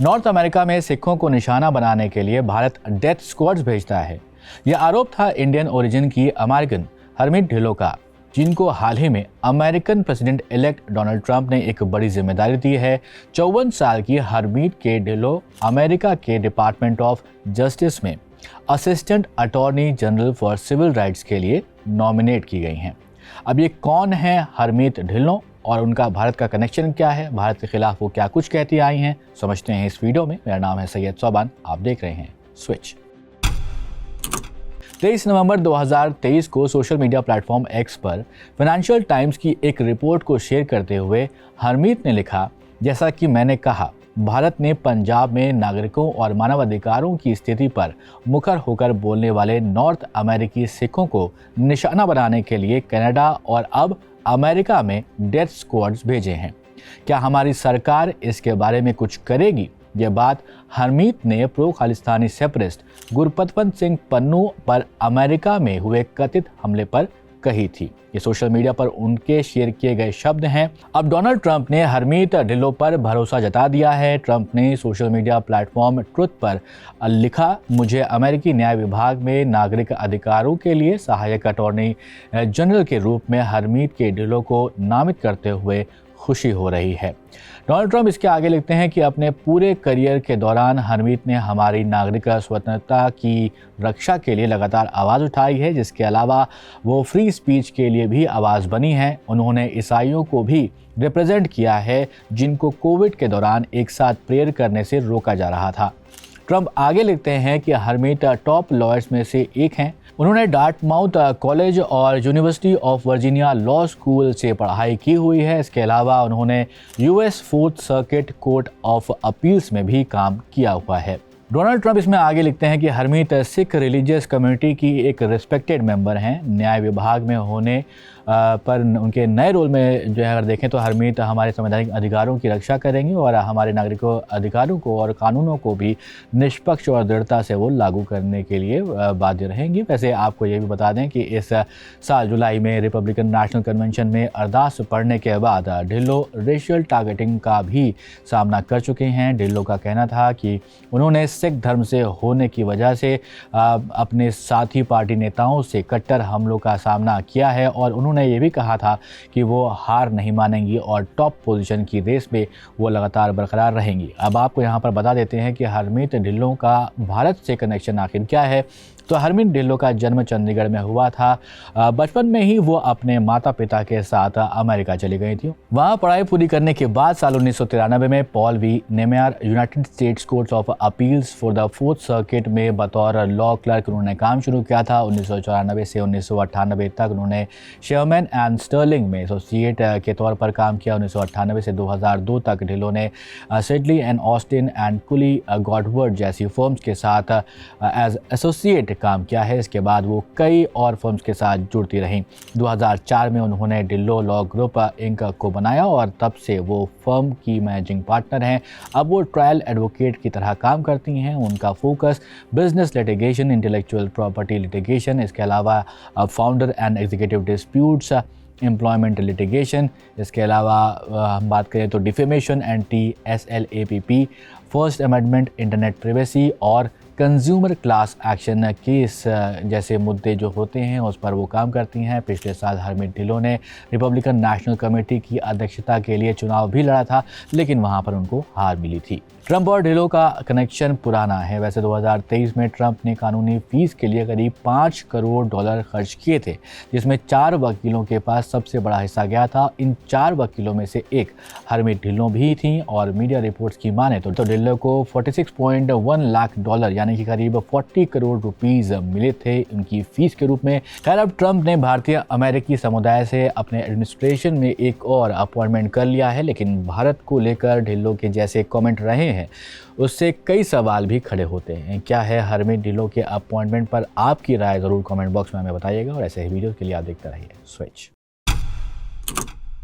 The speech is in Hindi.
नॉर्थ अमेरिका में सिखों को निशाना बनाने के लिए भारत डेथ स्क्वाड्स भेजता है। यह आरोप था इंडियन ओरिजिन की अमेरिकन हरमीत ढिल्लों का, जिनको हाल ही में American president elect Donald Trump ने एक बड़ी जिम्मेदारी दी है। 54 साल की हरमीत के ढिल्लों अमेरिका के डिपार्टमेंट ऑफ जस्टिस में assistant attorney general for civil rights के लिए नॉमिनेट की गई हैं। अब ये कौन है हरमीत ढिल्लों और उनका भारत का कनेक्शन क्या है, भारत के खिलाफ वो क्या कुछ कहती आई हैं, समझते हैं इस वीडियो में। मेरा नाम है सैयद सोबान, आप देख रहे हैं स्विच। 23 नवंबर 2023 को सोशल मीडिया प्लेटफॉर्म एक्स पर फाइनेंशियल टाइम्स की एक रिपोर्ट को शेयर करते हुए हरमीत ने लिखा, जैसा कि मैंने कहा, भारत ने पंजाब में नागरिकों और मानवाधिकारों की स्थिति पर मुखर होकर बोलने वाले नॉर्थ अमेरिकी सिखों को निशाना बनाने के लिए कनाडा और अब अमेरिका में डेथ स्क्वाड्स भेजे हैं। क्या हमारी सरकार इसके बारे में कुछ करेगी? यह बात हरमीत ने प्रो खालिस्तानी सेपरेटिस्ट गुरपतवंत सिंह पन्नू पर अमेरिका में हुए कथित हमले पर कही थी। ये सोशल मीडिया पर उनके शेयर किए गए शब्द हैं। अब डोनाल्ड ट्रंप ने हरमीत ढिल्लों पर भरोसा जता दिया है। ट्रंप ने सोशल मीडिया प्लेटफॉर्म ट्रुथ पर लिखा, मुझे अमेरिकी न्याय विभाग में नागरिक अधिकारों के लिए सहायक अटॉर्नी जनरल के रूप में हरमीत के ढिल्लों को नामित करते हुए खुशी हो रही है। डोनाल्ड ट्रंप इसके आगे लिखते हैं कि अपने पूरे करियर के दौरान हरमीत ने हमारी नागरिक स्वतंत्रता की रक्षा के लिए लगातार आवाज़ उठाई है, जिसके अलावा वो फ्री स्पीच के लिए भी आवाज़ बनी है। उन्होंने ईसाइयों को भी रिप्रेजेंट किया है, जिनको कोविड के दौरान एक साथ प्रेयर करने से रोका जा रहा था। ट्रंप आगे लिखते हैं कि हरमीत टॉप लॉयर्स में से एक हैं। उन्होंने डार्टमाउथ कॉलेज और university of Virginia law school से पढ़ाई की हुई है। इसके अलावा उन्होंने US fourth circuit court of appeals में भी काम किया हुआ है। डोनाल्ड ट्रंप इसमें आगे लिखते हैं कि हरमीत सिख रिलीजियस कम्युनिटी की एक रिस्पेक्टेड मेंबर हैं। न्याय विभाग में होने पर उनके नए रोल में जो है अगर देखें तो हरमीत हमारे संवैधानिक अधिकारों की रक्षा करेंगी और हमारे नागरिकों अधिकारों को और कानूनों को भी निष्पक्ष और दृढ़ता से वो लागू करने के लिए बाध्य रहेंगी। वैसे आपको ये भी बता दें कि इस साल जुलाई में रिपब्लिकन नेशनल कन्वेंशन में अरदास पढ़ने के बाद ढिल्लों रेशियल टारगेटिंग का भी सामना कर चुके हैं। ढिल्लों का कहना था कि उन्होंने सिख धर्म से होने की वजह से अपने साथी पार्टी नेताओं से कट्टर हमलों का सामना किया है और उन्होंने ये भी कहा था कि वो हार नहीं मानेंगी और टॉप पोजीशन की रेस में वो लगातार बरकरार रहेंगी। अब आपको यहाँ पर बता देते हैं कि हरमीत ढिल्लों का भारत से कनेक्शन आखिर क्या है। तो हरमीत ढिल्लों का जन्म चंडीगढ़ में हुआ था। बचपन में ही वो अपने माता पिता के साथ अमेरिका चली गई थी। वहाँ पढ़ाई पूरी करने के बाद साल 1993 में Paul V Niemeyer United States Court of Appeals for the Fourth Circuit में बतौर लॉ क्लर्क उन्होंने काम शुरू किया था। 1994 से 1998 तक उन्होंने शेयरमैन एंड स्टर्लिंग में एसोसिएट के तौर पर काम किया। 1998 से 2002 तक ढिल्लों ने Siddeley and Austin and Quli godward जैसी फर्म्स के साथ एज एसोसिएट काम किया है। इसके बाद वो कई और फर्म्स के साथ जुड़ती रहीं। 2004 में उन्होंने ढिल्लों लॉ ग्रुप इंक को बनाया और तब से वो फर्म की मैनेजिंग पार्टनर हैं। अब वो ट्रायल एडवोकेट की तरह काम करती हैं। उनका focus business litigation, intellectual property litigation, इसके अलावा founder and executive disputes, employment litigation, इसके अलावा हम बात करें तो defamation, anti-SLAPP, first amendment, internet privacy और कंज्यूमर क्लास एक्शन केस जैसे मुद्दे जो होते हैं उस पर वो काम करती हैं। पिछले साल हरमीत ढिल्लों ने रिपब्लिकन नेशनल कमेटी की अध्यक्षता के लिए चुनाव भी लड़ा था, लेकिन वहां पर उनको हार मिली थी। ट्रंप और ढिल्लों का कनेक्शन पुराना है। वैसे 2023 में ट्रंप ने कानूनी फीस के लिए करीब $5 करोड़ खर्च किए थे, जिसमें 4 वकीलों के पास सबसे बड़ा हिस्सा गया था। इन 4 वकीलों में से एक हरमीत ढिल्लों भी थी और मीडिया रिपोर्ट्स की माने तो ढिल्लों को $46.1 लाख यानी कि करीब 40 करोड़ रुपीस मिले थे उनकी फीस के रूप में। खैर, अब ट्रंप ने भारतीय अमेरिकी समुदाय से अपने एडमिनिस्ट्रेशन में एक और अपॉइंटमेंट कर लिया है, लेकिन भारत को लेकर ढिल्लों के जैसे कमेंट रहे हैं उससे कई सवाल भी खड़े होते हैं। क्या है हरमीत ढिल्लों के अपॉइंटमेंट पर आपकी राय ज़रूर कमेंट बॉक्स में हमें बताइएगा और ऐसे ही वीडियो के लिए आप देखते रहिए स्विच।